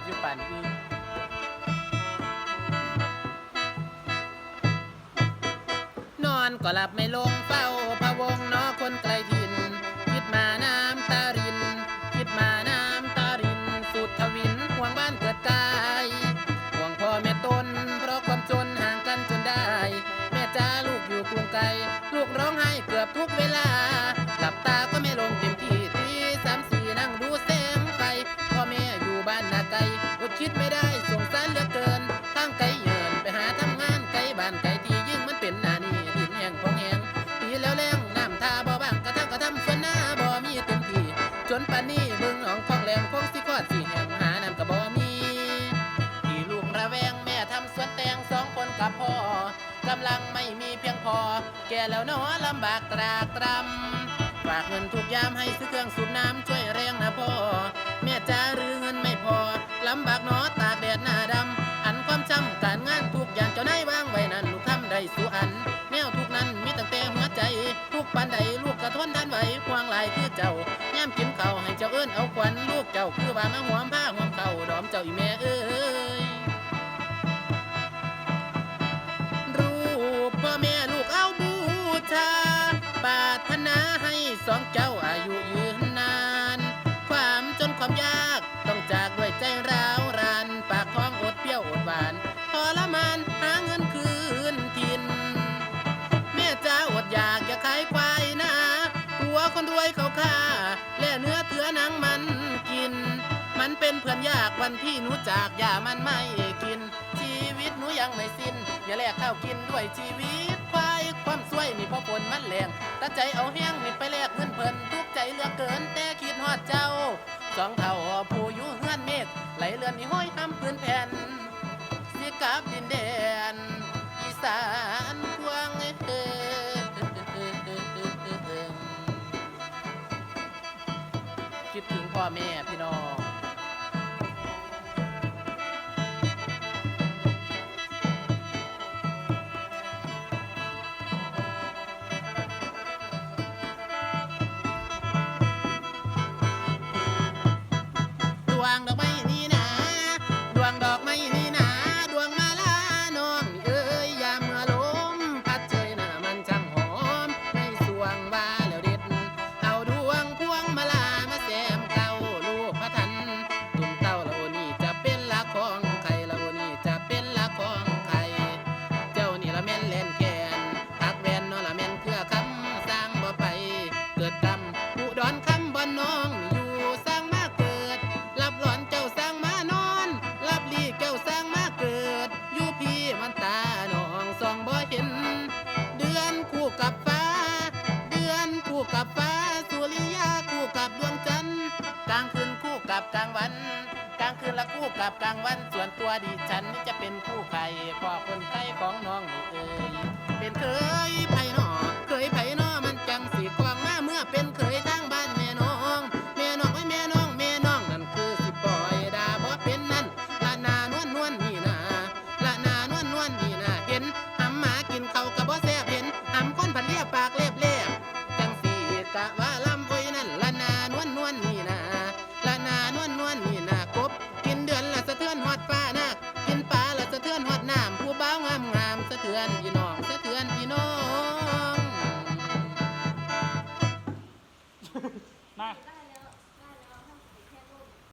อยู่ป่านอึ้งนอนก็หลับไม่ลงเฝ้าพะวงนอคนไกลถิ่นคิดมาน้ำตารินคิดมาน้ำตารินสุดทวินห่วงบ้านเกิดกายห่วงพ่อแม่ตนเพราะความจนห่างกันจนได้แม่จ้าลูกอยู่กรุงไกลลูกร้องไห้เกือบทุกเวลาหลับตาก็ไม่ลงเต็มที่ตีสามสี่นั่งดูแสงไฟพ่อแม่อยู่บ้านนาไกลอดคิดไม่ได้สงสารเหลือเกินทางไกลเยินไปหาทำงานไกลบ้านไกลที่ยิ่งมันเป็นหน้านี่ดินแห้งพองแห้งปีแล้วแรงน้ำทาบ่บ้างกระทำส่วนหน้าบ่มีเต็มที่จนป่านนี้บึงหนองคลองแหลมคงสิคอดสิแห้งหาน้ำก็บ่มีที่ลูกระแวงแม่ทำสวนแตงสองคนกับพ่อกำลังไม่มีเพียงพอแก่แล้วเนาะลำบากตรากตรำฝากเงินทุกยามให้ซื้อเครื่องสูบน้ำช่วยแรงนะพ่อแม่จ้าหรือเงินไม่พอลำบากเนาะตากแดดหน้าดำอันความจำการงานทุกอย่างเจ้านายว่างไว้นั่นลูกทำได้สู่อันแนวทุกนั้นมีตั้งแต่หัวใจทุกปานใดลูกกระทนทันไหวห่วงหลายคือเจ้าย่ำกินข้าวให้เจ้าเอิ้นเอาขวัญลูกเจ้าคือว่ามาหวมผ้าหวมเข่าดอมเจ้าอีแม่เอ้ยรูปพ่อแม่ลูกเอาบูชาปรารถนาให้สองเจ้าอายุยืนนานความจนความยากต้องจากด้วยใจร้าวรานปากท้องอดเปรี้ยวอดหวานทรมานหาเงินคืนถิ่นแม่จ้าอดอยากอย่าขายควายนะหัวคนรวยเขาฆ่าและเนื้อเถือหนังมันกินมันเป็นเพื่อนยากวันที่หนูจากอย่ามันไม่กินชีวิตหนูยังไม่สิ้นอย่าแลกข้าวกินด้วยชีวิตควายความสวยนี่พอฝนมันแรงตัดใจเอาแห้งนี่ไปแลกเงินเพิ่นทุกใจเหลือเกินแต่คิดฮอดเจ้าสองเท่าผู้อยู่เฮือนเมฆไหลเลือนนี่ห้อยห้ำพื้นแผ่นสิกลับดินแดนอีสานกวางคิดถึงพ่อแม่พี่น้องดวงดอกไม้นี่นะดวงดอกไม้นี่นะดวงมาลาน้องเอ้ยยามเมื่อลมพัดเชยหน้ามันช่างหอมในสวงว่าแล้วเด็ดเอาดวงพวงมาลามาแซมเก่าลูกพระทันตุ่มเต้าละโอนี่จะเป็นละของใครละโอนี่จะเป็นละของใครเจ้านี่ละแม่นเล่นแกนทักแวนนอละแม่นเครือคำสร้างบ่ไปเกิดกรรมอุดรคำบ่น้องอยู่สร้างมาเกิดรับหลอนเจ้าสร้างมานอนรับลีเจ้าสร้างมาเกิดอยู่พี่มันตาน้องส่องบ่เห็นเดือนคู่กับฟ้าเดือนคู่กับฟ้าสุริยาคู่กับดวงจันทร์กลางคืนคู่กับกลางวันกลางคืนละคู่กับกลางวันส่วนตัวดิฉันนี่จะเป็นคู่ใครพ่อคนใครของน้องนี่เอ่ยเป็นเคยไผหนอเคยไผหนอมันจังสีกวางมาเมื่อเป็นเคยทางบ้านแม่น้องแม่น้องไว้แม่น้องแม่น้องนั่นคือสิปล่อยดาบ่เป็นนั่นละนานวลนวลนี่นาละนานวลนวลนี่นาเห็นหำหมากินเขาวกะบ่แซ่บเห็นหำคนผันเลียปากเล็บเล็บจังสีกะว่าลำโอ้ยนั่นละนานวลนวลนี่นาละนานวลนวลนี่นากบกินเดือนละสะเทือนฮอดฟ้านาคกินปลาละสะเทือนฮอดน้ำผู้บ่าวงามงามสะเทือนพี่น้องสะเทือนพี่น้องมา